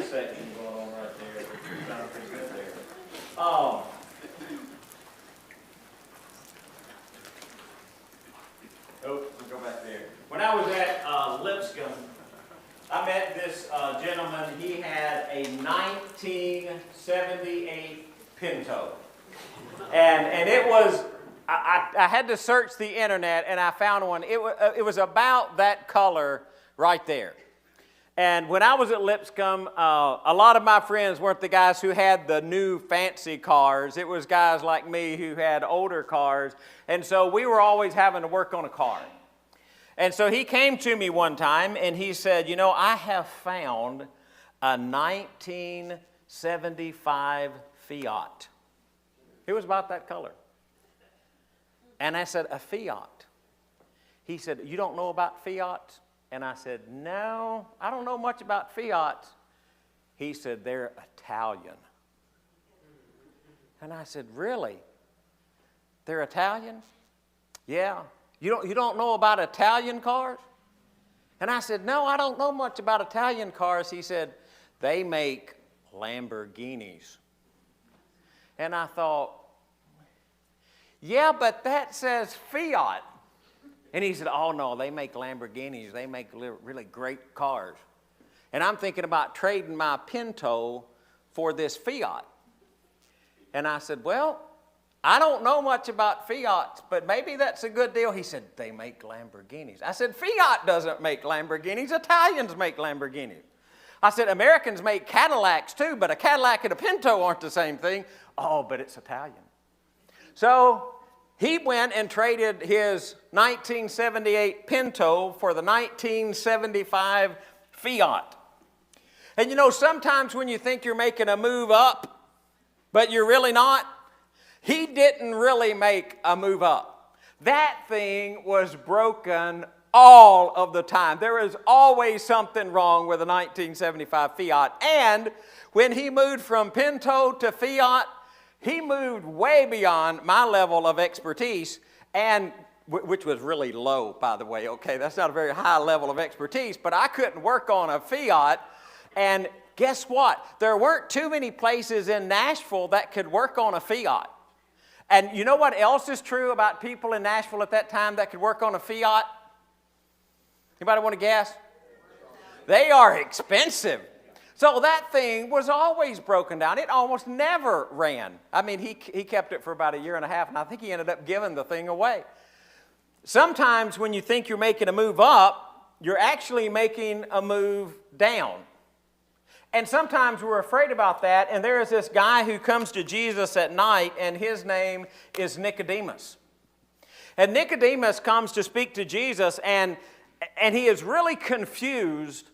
section going on right there. It's kind of pretty good there. We'll go back there. When I was at Lipscomb, I met this gentleman. He had a 1978 Pinto. And it was, I had to search the internet and I found one. It was about that color right there. And when I was at Lipscomb, a lot of my friends weren't the guys who had the new fancy cars. It was guys like me who had older cars. And so we were always having to work on a car. And so he came to me one time and he said, you know, I have found a 1975 Fiat. It was about that color. And I said, a Fiat? He said, you don't know about Fiats? And I said, no, I don't know much about Fiats. He said, they're Italian. And I said, really? They're Italian? Yeah. You don't know about Italian cars? And I said, no, I don't know much about Italian cars. He said, they make Lamborghinis. And I thought, yeah, but that says Fiat. And he said, oh, no, they make Lamborghinis. They make really great cars. And I'm thinking about trading my Pinto for this Fiat. And I said, well, I don't know much about Fiats, but maybe that's a good deal. He said, they make Lamborghinis. I said, Fiat doesn't make Lamborghinis. Italians make Lamborghinis. I said, Americans make Cadillacs too, but a Cadillac and a Pinto aren't the same thing. Oh, but it's Italian. So he went and traded his 1978 Pinto for the 1975 Fiat. And you know, sometimes when you think you're making a move up, but you're really not, he didn't really make a move up. That thing was broken all of the time. There is always something wrong with a 1975 Fiat. And when he moved from Pinto to Fiat, he moved way beyond my level of expertise, and which was really low, by the way. Okay, that's not a very high level of expertise, but I couldn't work on a Fiat. And guess what? There weren't too many places in Nashville that could work on a Fiat. And you know what else is true about people in Nashville at that time that could work on a Fiat? Anybody want to guess? They are expensive. So that thing was always broken down. It almost never ran. I mean, he kept it for about a year and a half, and I think he ended up giving the thing away. Sometimes when you think you're making a move up, you're actually making a move down. And sometimes we're afraid about that, and there is this guy who comes to Jesus at night, and his name is Nicodemus. And Nicodemus comes to speak to Jesus, and he is really confused,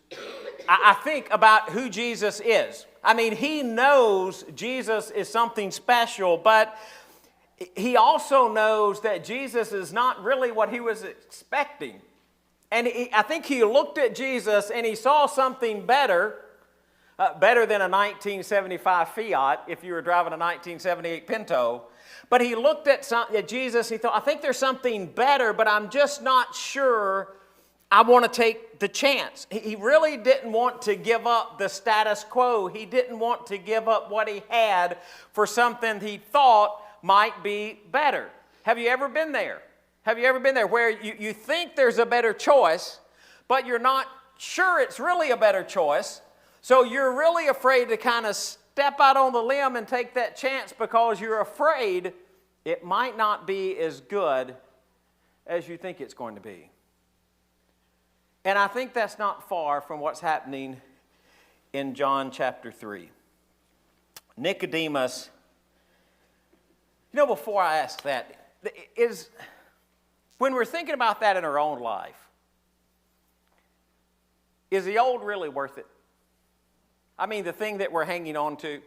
I think, about who Jesus is. I mean, he knows Jesus is something special, but he also knows that Jesus is not really what he was expecting. And I think he looked at Jesus and he saw something better than a 1975 Fiat if you were driving a 1978 Pinto. But he looked at Jesus, he thought, I think there's something better, but I'm just not sure I want to take the chance. He really didn't want to give up the status quo. He didn't want to give up what he had for something he thought might be better. Have you ever been there? Have you ever been there where you think there's a better choice, but you're not sure it's really a better choice? So you're really afraid to kind of step out on the limb and take that chance because you're afraid it might not be as good as you think it's going to be. And I think that's not far from what's happening in John chapter 3. Nicodemus, you know, before I ask that, when we're thinking about that in our own life, is the old really worth it? I mean, the thing that we're hanging on to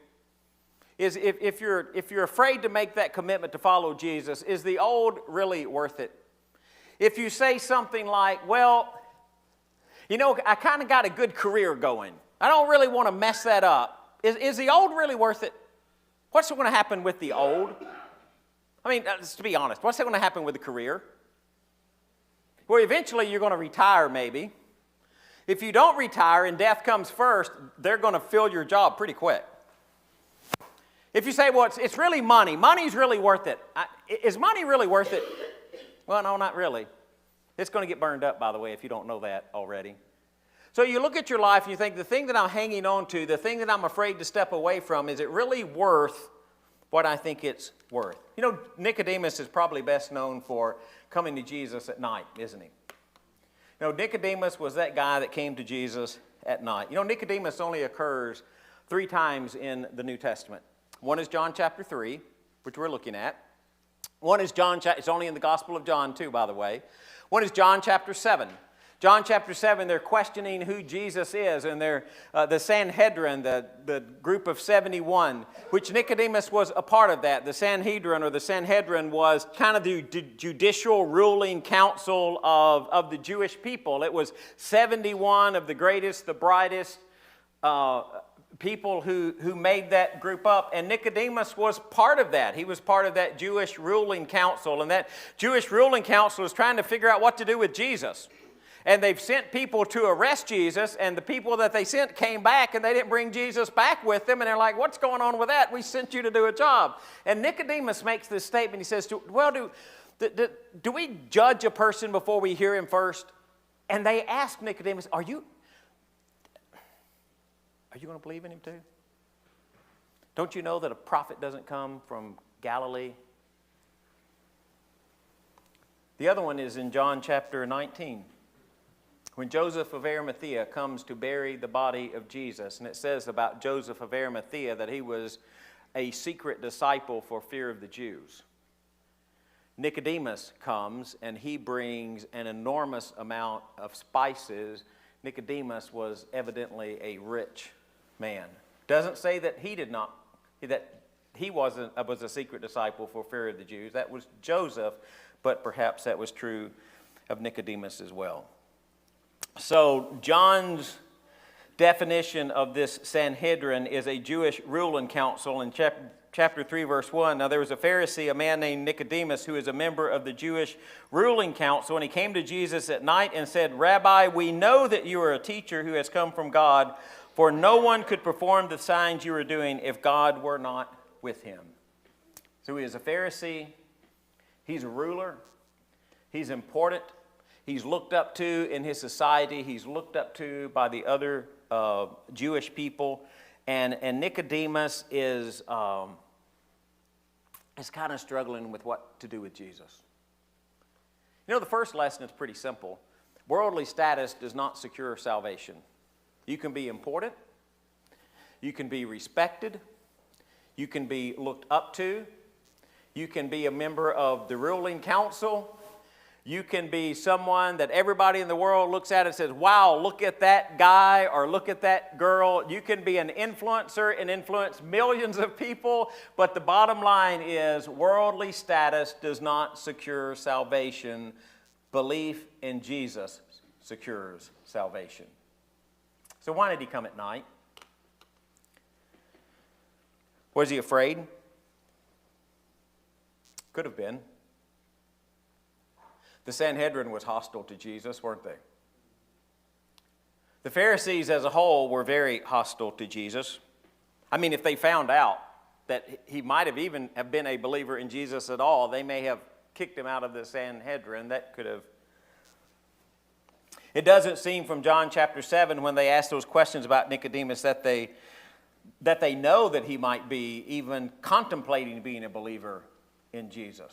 is if you're afraid to make that commitment to follow Jesus, is the old really worth it? If you say something like, well, you know, I kind of got a good career going. I don't really want to mess that up. Is the old really worth it? What's going to happen with the old? I mean, to be honest, what's going to happen with the career? Well, eventually you're going to retire maybe. If you don't retire and death comes first, they're going to fill your job pretty quick. If you say, well, it's really money. Money's really worth it. Is money really worth it? Well, no, not really. It's going to get burned up, by the way, if you don't know that already. So you look at your life and you think, the thing that I'm hanging on to, the thing that I'm afraid to step away from, is it really worth what I think it's worth? You know, Nicodemus is probably best known for coming to Jesus at night, isn't he? You know, Nicodemus was that guy that came to Jesus at night. You know, Nicodemus only occurs 3 times in the New Testament. One is John chapter 3, which we're looking at. One is it's only in the Gospel of John too, by the way. One is John chapter 7. John chapter 7, they're questioning who Jesus is, and they're the Sanhedrin, the group of 71, which Nicodemus was a part of that. The Sanhedrin, or the Sanhedrin, was kind of the judicial ruling council of the Jewish people. It was 71 of the greatest, the brightest people who made that group up, and Nicodemus was part of that. He was part of that Jewish ruling council, and that Jewish ruling council was trying to figure out what to do with Jesus. And they've sent people to arrest Jesus, and the people that they sent came back, and they didn't bring Jesus back with them, and they're like, what's going on with that? We sent you to do a job. And Nicodemus makes this statement. He says, well, do we judge a person before we hear him first? And they ask Nicodemus, are you going to believe in him too? Don't you know that a prophet doesn't come from Galilee? The other one is in John chapter 19. When Joseph of Arimathea comes to bury the body of Jesus, and it says about Joseph of Arimathea that he was a secret disciple for fear of the Jews. Nicodemus comes, and he brings an enormous amount of spices. Nicodemus was evidently a rich man. Doesn't say that he was a secret disciple for fear of the Jews. That was Joseph, but perhaps that was true of Nicodemus as well. So John's definition of this Sanhedrin is a Jewish ruling council in chapter 3, verse 1. Now there was a Pharisee, a man named Nicodemus, who is a member of the Jewish ruling council, and he came to Jesus at night and said, Rabbi, we know that you are a teacher who has come from God, for no one could perform the signs you are doing if God were not with him. So he is a Pharisee. He's a ruler. He's important. He's looked up to in his society. He's looked up to by the other Jewish people. And Nicodemus is kind of struggling with what to do with Jesus. You know, the first lesson is pretty simple. Worldly status does not secure salvation. You can be important. You can be respected. You can be looked up to. You can be a member of the ruling council. You can be someone that everybody in the world looks at and says, wow, look at that guy or look at that girl. You can be an influencer and influence millions of people, but the bottom line is worldly status does not secure salvation. Belief in Jesus secures salvation. So why did he come at night? Was he afraid? Could have been. The Sanhedrin was hostile to Jesus, weren't they? The Pharisees as a whole were very hostile to Jesus. I mean, if they found out that he might have even have been a believer in Jesus at all, they may have kicked him out of the Sanhedrin. That could have. It doesn't seem from John chapter 7 when they ask those questions about Nicodemus that they know that he might be even contemplating being a believer in Jesus.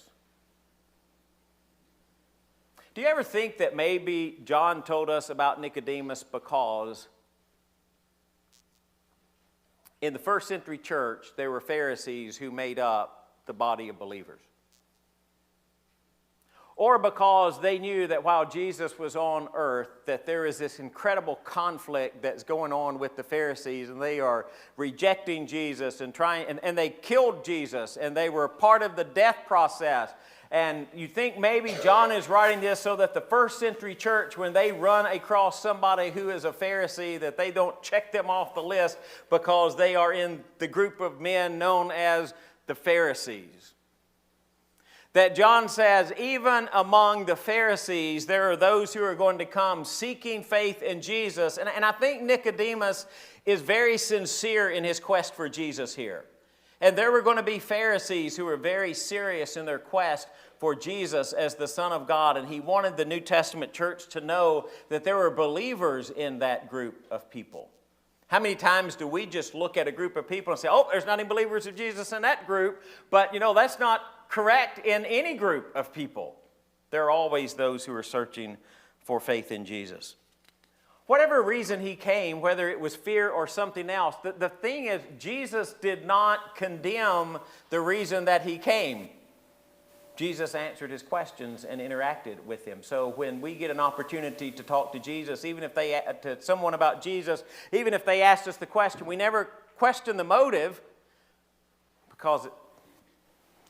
Do you ever think that maybe John told us about Nicodemus because in the first century church there were Pharisees who made up the body of believers? Or because they knew that while Jesus was on earth, that there is this incredible conflict that's going on with the Pharisees, and they are rejecting Jesus and they killed Jesus, and they were part of the death process. And you think maybe John is writing this so that the first century church, when they run across somebody who is a Pharisee, that they don't check them off the list because they are in the group of men known as the Pharisees. that John says, even among the Pharisees, there are those who are going to come seeking faith in Jesus. And I think Nicodemus is very sincere in his quest for Jesus here. And there were going to be Pharisees who were very serious in their quest for Jesus as the Son of God. And he wanted the New Testament church to know that there were believers in that group of people. How many times do we just look at a group of people and say, oh, there's not any believers of Jesus in that group? But, that's not correct in any group of people. There are always those who are searching for faith in Jesus. Whatever reason he came, whether it was fear or something else, the thing is, Jesus did not condemn the reason that he came. Jesus answered his questions and interacted with him. So when we get an opportunity to talk to Jesus, even if to someone about Jesus, even if they asked us the question, we never question the motive, because it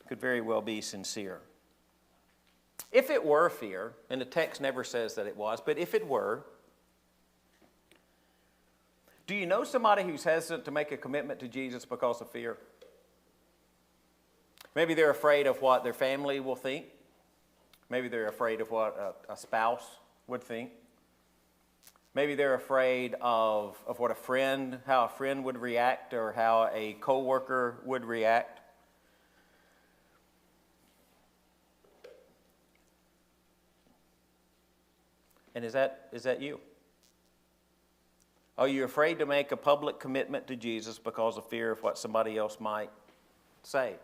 could very well be sincere. If it were fear, and the text never says that it was, but if it were, do you know somebody who's hesitant to make a commitment to Jesus because of fear? Maybe they're afraid of what their family will think. Maybe they're afraid of what a spouse would think. Maybe they're afraid of what how a friend would react, or how a coworker would react. And is that you? Are you afraid to make a public commitment to Jesus because of fear of what somebody else might say?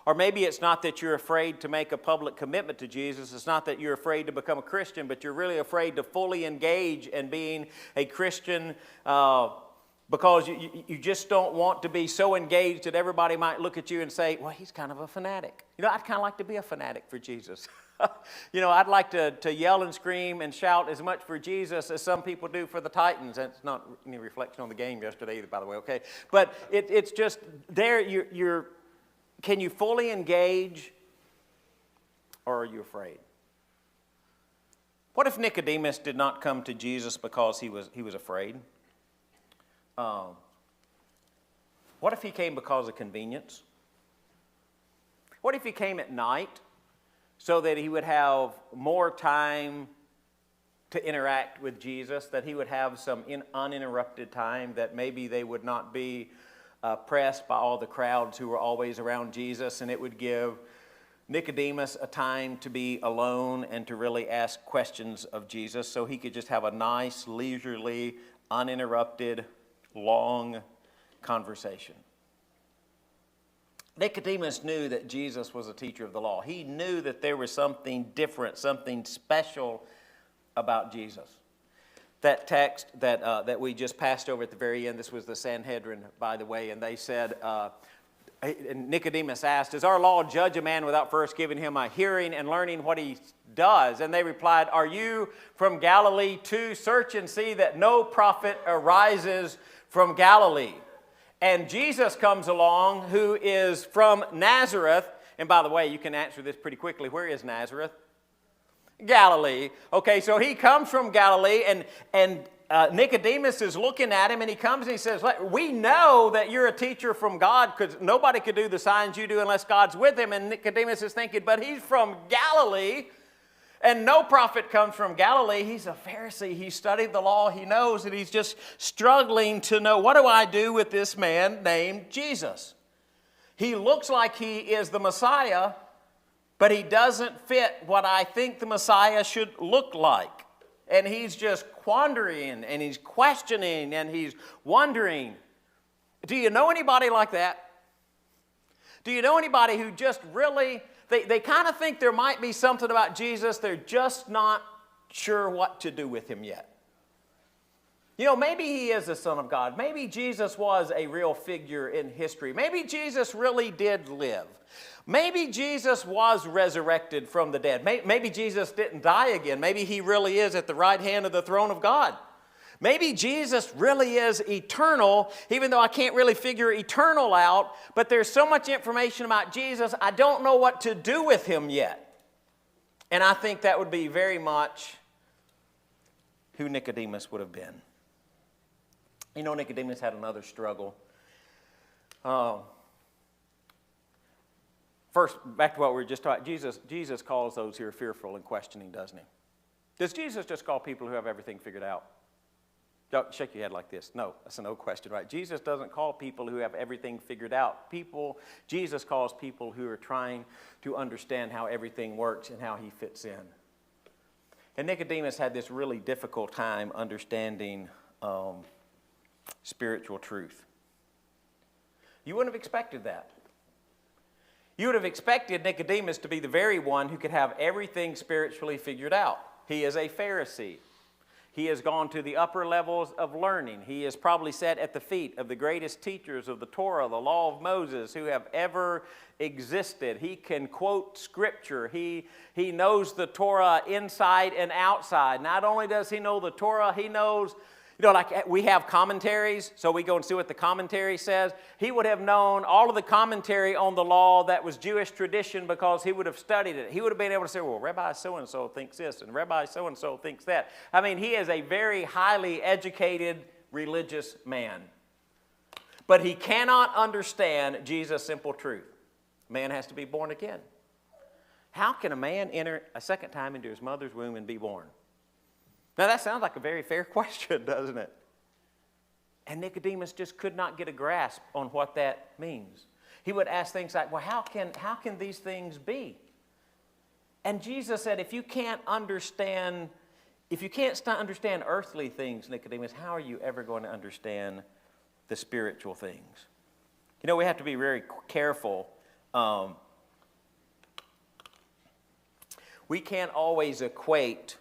Or maybe it's not that you're afraid to make a public commitment to Jesus. It's not that you're afraid to become a Christian, but you're really afraid to fully engage in being a Christian because you just don't want to be so engaged that everybody might look at you and say, well, he's kind of a fanatic. I'd kind of like to be a fanatic for Jesus. I'd like to yell and scream and shout as much for Jesus as some people do for the Titans. That's not any reflection on the game yesterday either, by the way, okay? But it's just there, can you fully engage, or are you afraid? What if Nicodemus did not come to Jesus because he was afraid? What if he came because of convenience? What if he came at night so that he would have more time to interact with Jesus, that he would have some uninterrupted time, that maybe they would not be pressed by all the crowds who were always around Jesus, and it would give Nicodemus a time to be alone and to really ask questions of Jesus, so he could just have a nice, leisurely, uninterrupted, long conversation. Nicodemus knew that Jesus was a teacher of the law. He knew that there was something different, something special about Jesus. That text that we just passed over at the very end, this was the Sanhedrin, by the way, and they said, and Nicodemus asked, does our law judge a man without first giving him a hearing and learning what he does? And they replied, are you from Galilee too? Search and see that no prophet arises from Galilee. And Jesus comes along, who is from Nazareth. And by the way, you can answer this pretty quickly. Where is Nazareth? Galilee. Okay, so he comes from Galilee, and Nicodemus is looking at him, and he comes and he says, we know that you're a teacher from God, because nobody could do the signs you do unless God's with him. And Nicodemus is thinking, but he's from Galilee, and no prophet comes from Galilee. He's a Pharisee. He studied the law. He knows, and he's just struggling to know, what do I do with this man named Jesus? He looks like he is the Messiah, but he doesn't fit what I think the Messiah should look like. And he's just quandering, and he's questioning, and he's wondering. Do you know anybody like that? Do you know anybody who just really, they kind of think there might be something about Jesus, they're just not sure what to do with him yet? Maybe he is the Son of God. Maybe Jesus was a real figure in history. Maybe Jesus really did live. Maybe Jesus was resurrected from the dead. Maybe Jesus didn't die again. Maybe he really is at the right hand of the throne of God. Maybe Jesus really is eternal, even though I can't really figure eternal out, but there's so much information about Jesus, I don't know what to do with him yet. And I think that would be very much who Nicodemus would have been. Nicodemus had another struggle. First, back to what we were just talking, Jesus calls those who are fearful and questioning, doesn't he? Does Jesus just call people who have everything figured out? Don't shake your head like this. No, that's a no question, right? Jesus doesn't call people who have everything figured out. Jesus calls people who are trying to understand how everything works and how he fits in. And Nicodemus had this really difficult time understanding spiritual truth. You wouldn't have expected that. You would have expected Nicodemus to be the very one who could have everything spiritually figured out. He is a Pharisee. He has gone to the upper levels of learning. He has probably sat at the feet of the greatest teachers of the Torah, the law of Moses, who have ever existed. He can quote Scripture. He knows the Torah inside and outside. Not only does he know the Torah, he knows, like we have commentaries, so we go and see what the commentary says. He would have known all of the commentary on the law that was Jewish tradition because he would have studied it. He would have been able to say, well, Rabbi so-and-so thinks this, and Rabbi so-and-so thinks that. I mean, he is a very highly educated religious man. But he cannot understand Jesus' simple truth. Man has to be born again. How can a man enter a second time into his mother's womb and be born? Now, that sounds like a very fair question, doesn't it? And Nicodemus just could not get a grasp on what that means. He would ask things like, well, how can these things be? And Jesus said, if you can't understand earthly things, Nicodemus, how are you ever going to understand the spiritual things? We have to be very careful. We can't always equate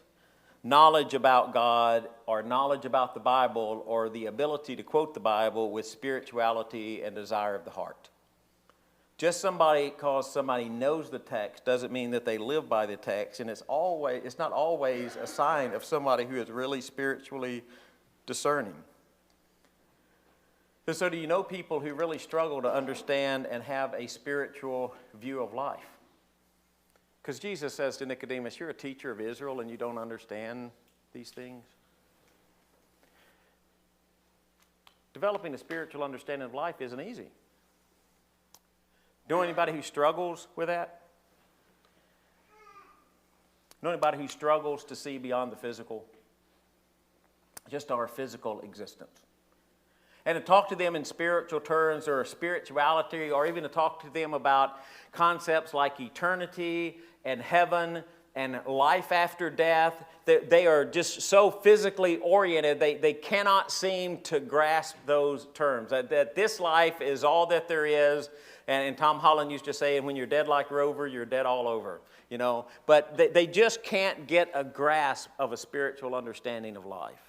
knowledge about God or knowledge about the Bible or the ability to quote the Bible with spirituality and desire of the heart. Just because somebody knows the text doesn't mean that they live by the text, and it's not always a sign of somebody who is really spiritually discerning. And so do you know people who really struggle to understand and have a spiritual view of life? Because Jesus says to Nicodemus, you're a teacher of Israel and you don't understand these things. Developing a spiritual understanding of life isn't easy. Know anybody who struggles with that? Know anybody who struggles to see beyond the physical? Just our physical existence. And to talk to them in spiritual terms or spirituality, or even to talk to them about concepts like eternity and heaven and life after death, they are just so physically oriented, they cannot seem to grasp those terms. That this life is all that there is. And Tom Holland used to say, when you're dead like Rover, you're dead all over. But they just can't get a grasp of a spiritual understanding of life.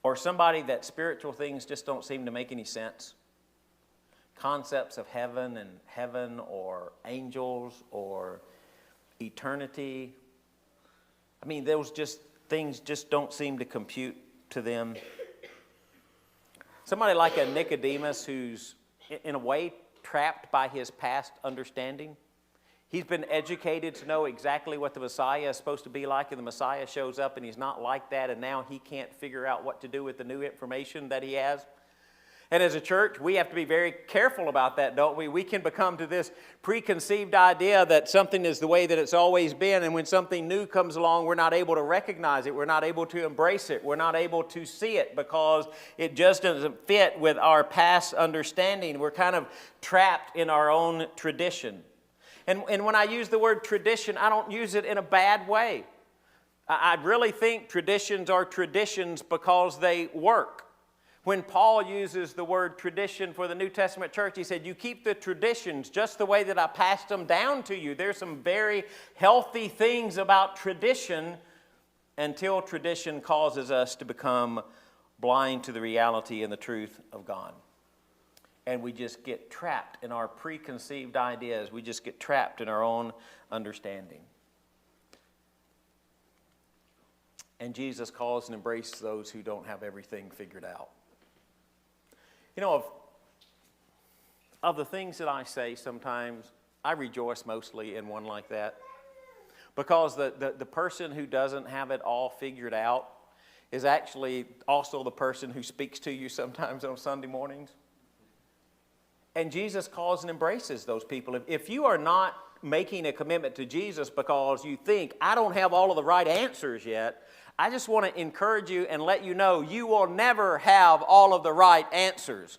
Or somebody that spiritual things just don't seem to make any sense. Concepts of heaven or angels or eternity. I mean, those things just don't seem to compute to them. Somebody like a Nicodemus who's, in a way, trapped by his past understanding. He's been educated to know exactly what the Messiah is supposed to be like, and the Messiah shows up and he's not like that, and now he can't figure out what to do with the new information that he has. And as a church, we have to be very careful about that, don't we? We can become to this preconceived idea that something is the way that it's always been, and when something new comes along, we're not able to recognize it. We're not able to embrace it. We're not able to see it because it just doesn't fit with our past understanding. We're kind of trapped in our own tradition. And when I use the word tradition, I don't use it in a bad way. I really think traditions are traditions because they work. When Paul uses the word tradition for the New Testament church, he said, you keep the traditions just the way that I passed them down to you. There's some very healthy things about tradition until tradition causes us to become blind to the reality and the truth of God. And we just get trapped in our preconceived ideas. We just get trapped in our own understanding. And Jesus calls and embraces those who don't have everything figured out. Of the things that I say sometimes, I rejoice mostly in one like that. Because the person who doesn't have it all figured out is actually also the person who speaks to you sometimes on Sunday mornings. And Jesus calls and embraces those people. If you are not making a commitment to Jesus because you think, I don't have all of the right answers yet, I just want to encourage you and let you know you will never have all of the right answers.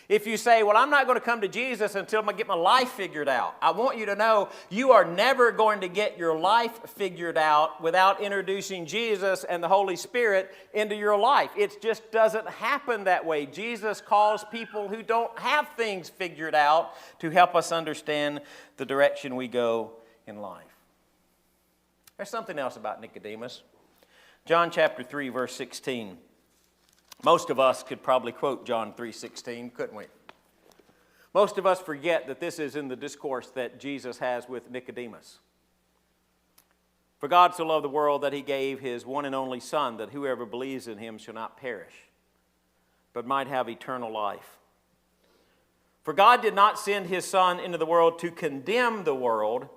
If you say, well, I'm not going to come to Jesus until I get my life figured out, I want you to know you are never going to get your life figured out without introducing Jesus and the Holy Spirit into your life. It just doesn't happen that way. Jesus calls people who don't have things figured out to help us understand the direction we go in life. There's something else about Nicodemus. John chapter 3, verse 16. Most of us could probably quote John 3:16, couldn't we? Most of us forget that this is in the discourse that Jesus has with Nicodemus. For God so loved the world that he gave his one and only Son, that whoever believes in him shall not perish, but might have eternal life. For God did not send his Son into the world to condemn the world,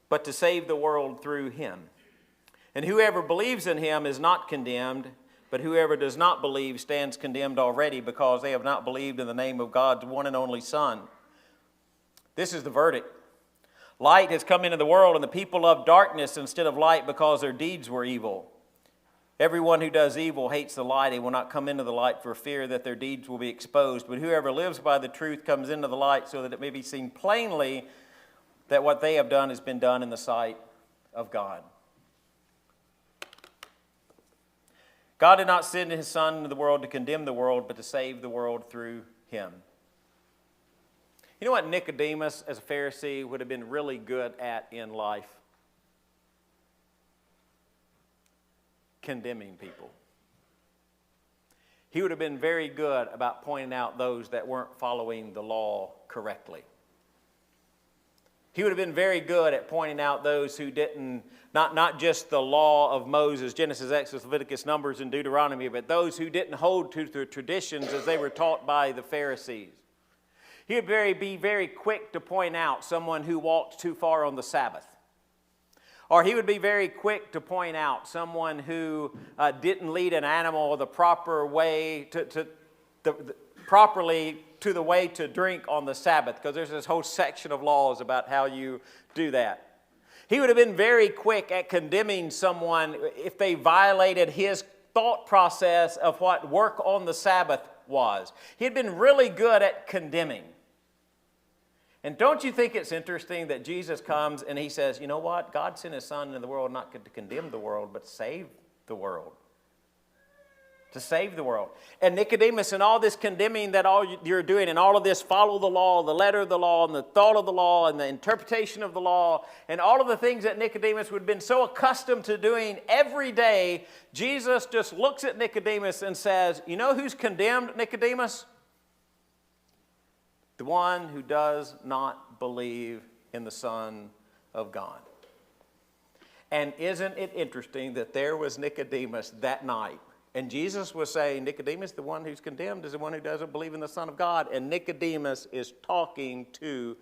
but to save the world through him. And whoever believes in him is not condemned, but whoever does not believe stands condemned already, because they have not believed in the name of God's one and only Son. This is the verdict. Light has come into the world, and the people love darkness instead of light because their deeds were evil. Everyone who does evil hates the light and will not come into the light for fear that their deeds will be exposed. But whoever lives by the truth comes into the light, so that it may be seen plainly that what they have done has been done in the sight of God. God did not send his Son into the world to condemn the world, but to save the world through him. You know what Nicodemus, as a Pharisee, would have been really good at in life? Condemning people. He would have been very good about pointing out those that weren't following the law correctly. He would have been very good at pointing out those who didn't, not just the law of Moses, Genesis, Exodus, Leviticus, Numbers, and Deuteronomy, but those who didn't hold to the traditions as they were taught by the Pharisees. He would be very quick to point out someone who walked too far on the Sabbath. Or he would be very quick to point out someone who didn't lead an animal the proper way properly to the way to drink on the Sabbath, because there's this whole section of laws about how you do that. He would have been very quick at condemning someone if they violated his thought process of what work on the Sabbath was. He had been really good at condemning. And don't you think it's interesting that Jesus comes and he says, you know what? God sent his Son into the world not to condemn the world, but to save the world. To save the world. And Nicodemus, and all this condemning that all you're doing, and all of this follow the law, the letter of the law, and the thought of the law, and the interpretation of the law, and all of the things that Nicodemus would have been so accustomed to doing every day, Jesus just looks at Nicodemus and says, you know who's condemned, Nicodemus? The one who does not believe in the Son of God. And isn't it interesting that there was Nicodemus that night, and Jesus was saying, Nicodemus, the one who's condemned is the one who doesn't believe in the Son of God. And Nicodemus is talking to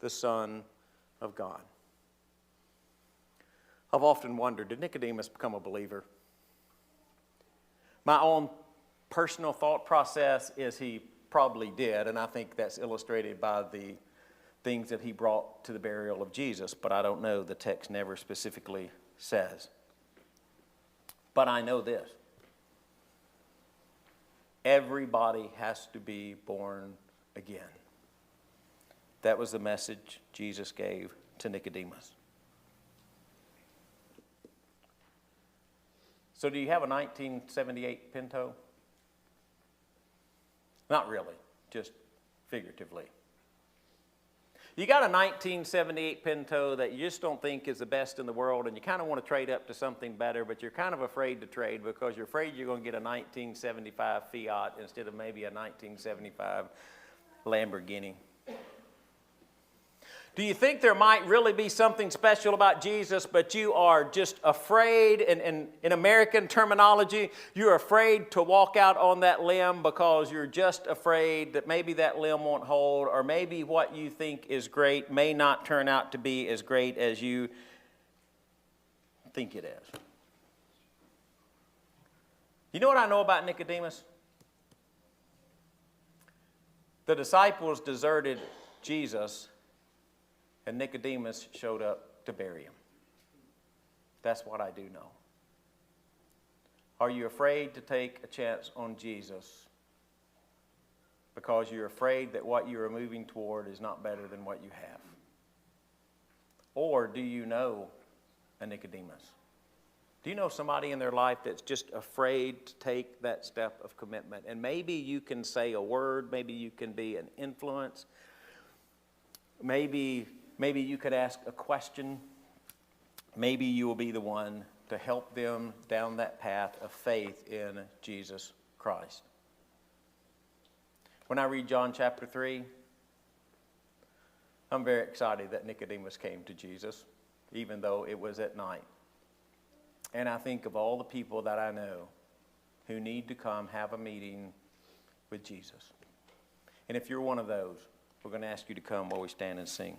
the Son of God. I've often wondered, did Nicodemus become a believer? My own personal thought process is he probably did, and I think that's illustrated by the things that he brought to the burial of Jesus, but I don't know. The text never specifically says. But I know this. Everybody has to be born again. That was the message Jesus gave to Nicodemus. So do you have a 1978 Pinto? Not really, just figuratively. You got a 1978 Pinto that you just don't think is the best in the world, and you kind of want to trade up to something better, but you're kind of afraid to trade because you're afraid you're going to get a 1975 Fiat instead of maybe a 1975 Lamborghini. Do you think there might really be something special about Jesus, but you are just afraid, and in American terminology, you're afraid to walk out on that limb because you're just afraid that maybe that limb won't hold, or maybe what you think is great may not turn out to be as great as you think it is? You know what I know about Nicodemus? The disciples deserted Jesus, and Nicodemus showed up to bury him. That's what I do know. Are you afraid to take a chance on Jesus because you're afraid that what you are moving toward is not better than what you have? Or do you know a Nicodemus? Do you know somebody in their life that's just afraid to take that step of commitment? And maybe you can say a word, maybe you can be an influence, maybe you could ask a question, maybe you will be the one to help them down that path of faith in Jesus Christ. When I read John chapter 3, I'm very excited that Nicodemus came to Jesus, even though it was at night. And I think of all the people that I know who need to come have a meeting with Jesus. And if you're one of those, we're going to ask you to come while we stand and sing.